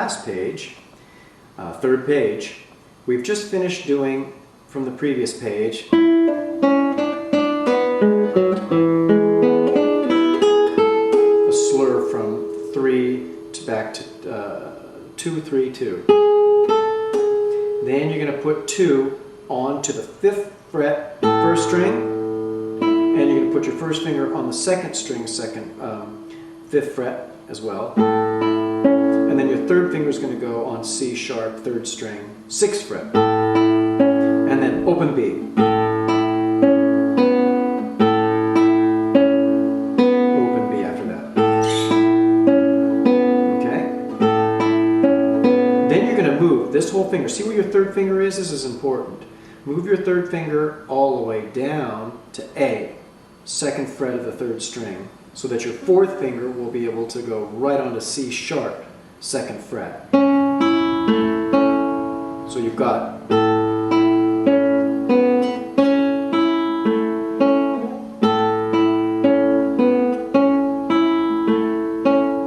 last page, third page, we've just finished doing from the previous page a slur from 3 to back to 2, 3, 2. Then you're going to put 2 onto the 5th fret, 1st string, and you're going to put your first finger on the 2nd string, 5th fret as well. And then your 3rd finger is going to go on C sharp, 3rd string, 6th fret. And then open B. Open B after that. Okay? Then you're going to move this whole finger. See where your 3rd finger is? This is important. Move your 3rd finger all the way down to A, 2nd fret of the 3rd string, so that your 4th finger will be able to go right onto C sharp, 2nd fret. So you've got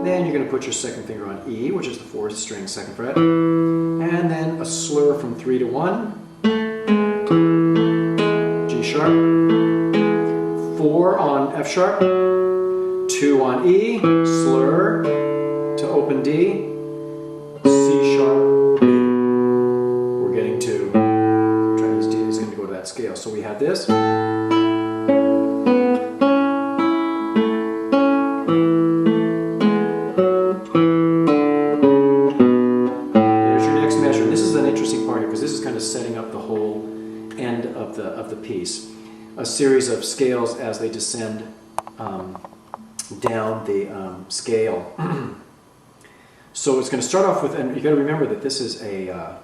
then you're going to put your 2nd finger on E, which is the 4th string, 2nd fret, and then a slur from 3 to 1, G sharp, 4 on F sharp, 2 on E, slur to open D, C sharp, B. We're getting to Chinese D is going to go to that scale. So we have this. There's your next measure. This is an interesting part here because this is kind of setting up the whole end of the piece. A series of scales as they descend down the scale. So it's going to start off with, and you got to remember that this is an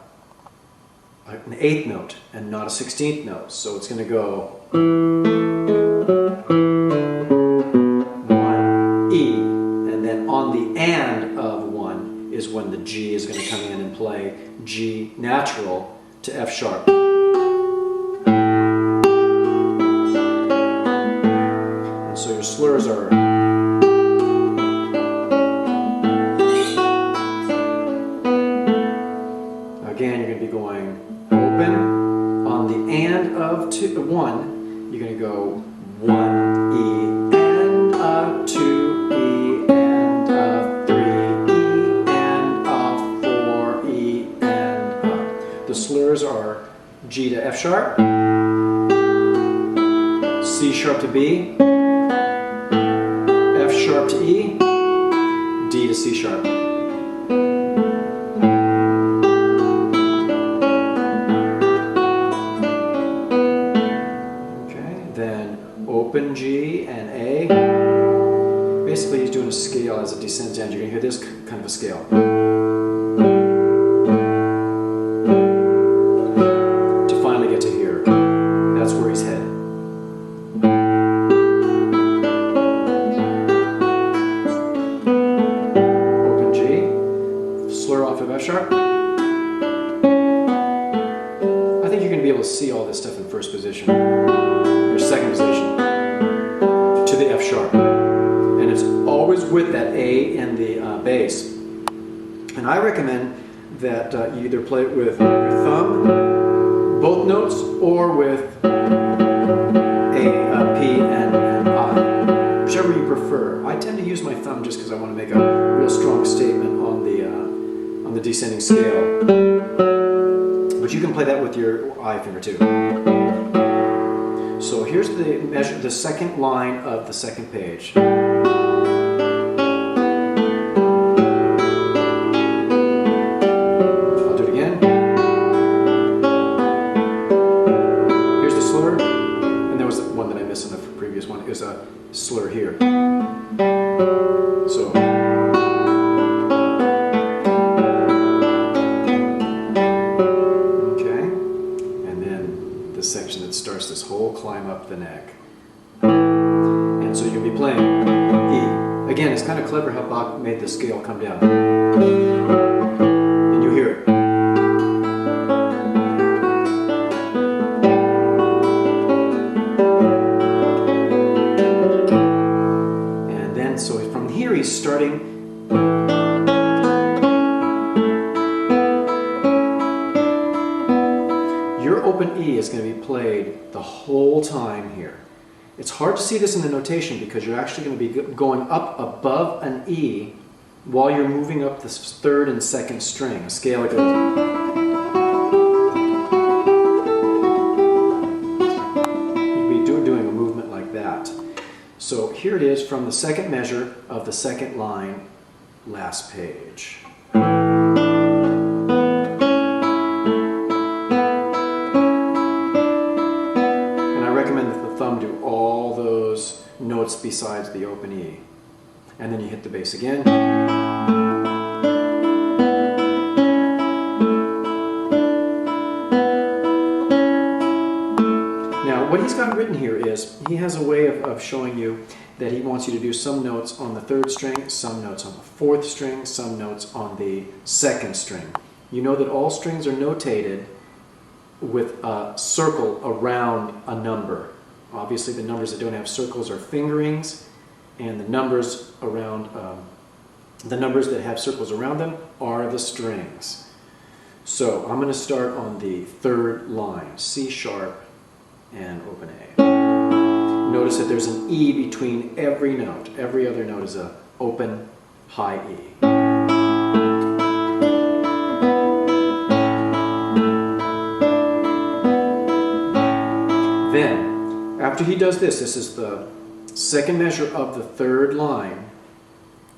8th note and not a 16th note. So it's going to go 1, E, and then on the and of 1 is when the G is going to come in and play G natural to F sharp. And so your slurs are again, you're going to be going open. On the and of 1, you're going to go 1, E, and 2, E, and 3, E, and 4, E, and the slurs are G to F sharp, C sharp to B, F sharp to E, D to C sharp. Open G and A. Basically he's doing a scale as it descends down. You're going to hear this kind of a scale. To finally get to here. That's where he's headed. Open G. Slur off of F sharp. I think you're going to be able to see all this stuff in first position. Your second position. To the F sharp, and it's always with that A in the bass. And I recommend that you either play it with your thumb, both notes, or with A, P, and I, whichever you prefer. I tend to use my thumb just because I want to make a real strong statement on the descending scale. But you can play that with your I finger too. So here's the measure, the second line of the second page. I'll do it again. Here's the slur, and there was the one that I missed in the previous one. It was a slur here. So. Section that starts this whole climb up the neck. And so you'll be playing E. Again, it's kind of clever how Bach made the scale come down. And you hear it. And then, so from here he's starting E is going to be played the whole time here. It's hard to see this in the notation because you're actually going to be going up above an E while you're moving up the third and second string. A scale that goes. You'd be doing a movement like that. So here it is from the second measure of the second line, last page. Do all those notes besides the open E. And then you hit the bass again. Now what he's got written here is, he has a way of showing you that he wants you to do some notes on the third string, some notes on the fourth string, some notes on the second string. You know that all strings are notated with a circle around a number. Obviously, the numbers that don't have circles are fingerings, and the numbers around the numbers that have circles around them are the strings. So I'm going to start on the third line, C sharp and open A. Notice that there's an E between every note. Every other note is an open high E. Then, after he does this, this is the second measure of the third line,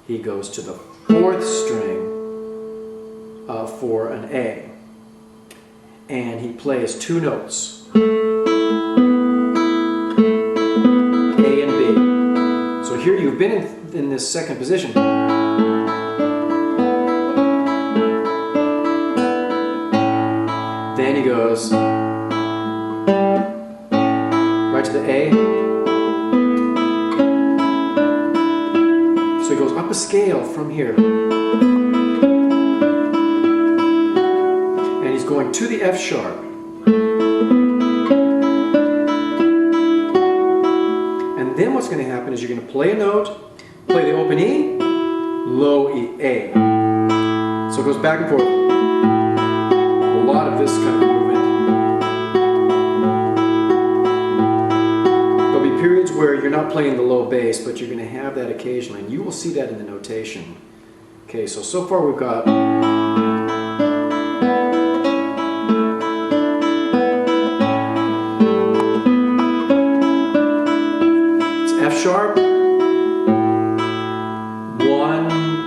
he goes to the fourth string for an A. And he plays two notes, A and B. So here you've been in this second position. Then he goes right to the A. So he goes up a scale from here. And he's going to the F sharp. And then what's going to happen is you're going to play a note, play the open E, low E, A. So it goes back and forth. A lot of this kind of movement. Periods where you're not playing the low bass, but you're going to have that occasionally, and you will see that in the notation. Okay, so far we've got it's F sharp, 1,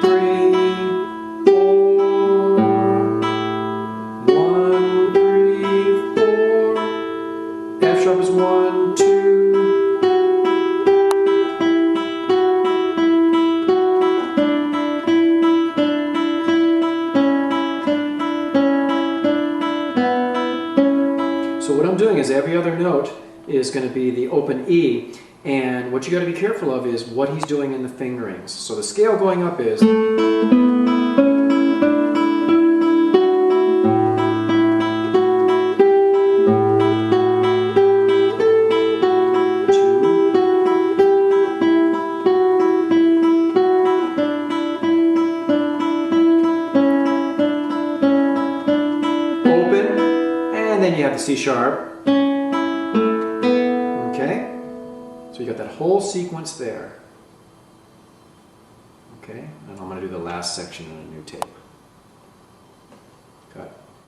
3, 4, 1, 3, 4. F sharp is 1, 2. So what I'm doing is every other note is going to be the open E, and what you got to be careful of is what he's doing in the fingerings. So the scale going up is 2, open, and then you have the C sharp. Okay? So you got that whole sequence there. Okay? And I'm going to do the last section on a new tape.